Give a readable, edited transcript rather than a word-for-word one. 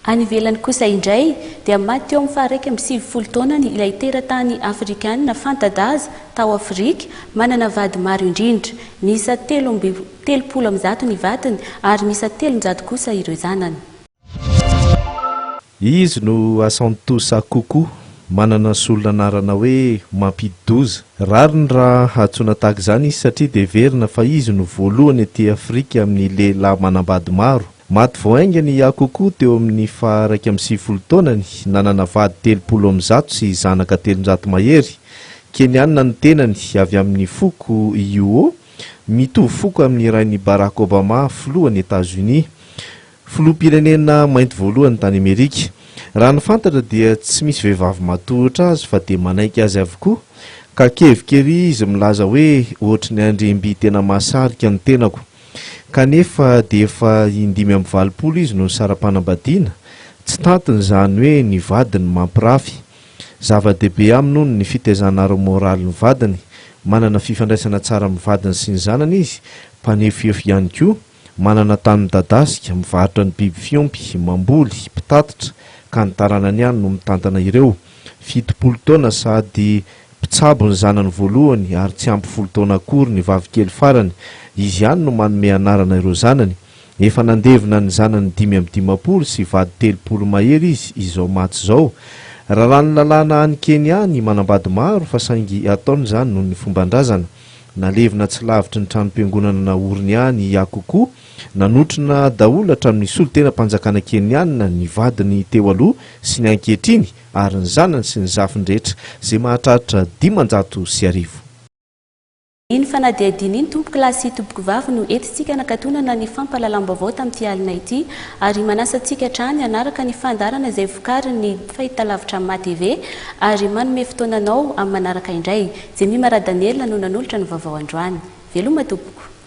Any ivelany kosa indray dia maty teo amin'ny faha 1.7 taonany ilay teratany afrikanina fanta-daza tao Afrika manana vady maro indrindra. Misa 30 ny vadiny ary misa 13 kosa ireo zanany. Izy no Asantosa Koko manana solonanarana hoe Mampidoza. Rariny raha atsona tahaka izany izy satria dia verina fa izy no voalohany ety Afrika amin'ny lehilahy manambady maro. Maty voaingany Koko teo amin'ny faha 1.7 taonany, nanana vady 30 sy zanaka 300 mahery. Kenianina ny tenany, avy amin'ny foko UO, mitovy foko amin'ny rain'i Barack Obama filohan'ny États-Unis. Filoham-pirenena mainty voalohany tany Amerika. Raha ny fantatra dia tsy misy vehivavy matohitra azy fa dia manaiky azy avokoa, ka kevikely izy milaza hoe ohatry ny andremby tena mahasarika ny tenako. Kanefa dia efa 5-20 izy no sara-panambadiana, tsy tantiny izany hoe ny vadiny mampirafy. Zava-dehibe aminy ny fitaizana ara-moraly ny vadiny, manana fifandraisana tsara amin'ny vadiny sy ny zanany izy, mpanefiefy ihany koa, manana tany midadasika, mivarotra ny biby fiompy, mamboly, mpitatitra, ka ny taranany ihany no mitantana ireo. 70 taona sady mpitsabo ny zanany voalohany ary tsy ampy 10 taona akory ny vavikely farany. Izy ihany no manome anarana ireo zanany. Efa nandevina ny zanany 5-10 sy vady 30 mahery izy izao maty izao. Raha ny lalàna any Kenya ny manambady maro fa saingy ataony izany noho ny fomban-drazana. Nalevina tsy lavitry ny tranom-piangonana naoriny any Koko, nanotrina daholo hatramin'ny solon-tena-panjakana Kenianina ny vadiny teo aloha sy ny ankehitriny ary ny zanany sy ny zafiny rehetra, izay mahatratra 500. Iny fanadihadiny iny tompoky lahy sy tompoky vavy no entintsika nakatonana ny fampahalalam-baovao tamin'ity alina ity ary manasa antsika hatrany hanaraka ny fandarana izay vokarin'ny fahitalavitra amin'ny TV ary manome fotoananao amin'ny manaraka indray. Jemima Daniel no nanolotra ny vaovao androany. Veloma tompoko.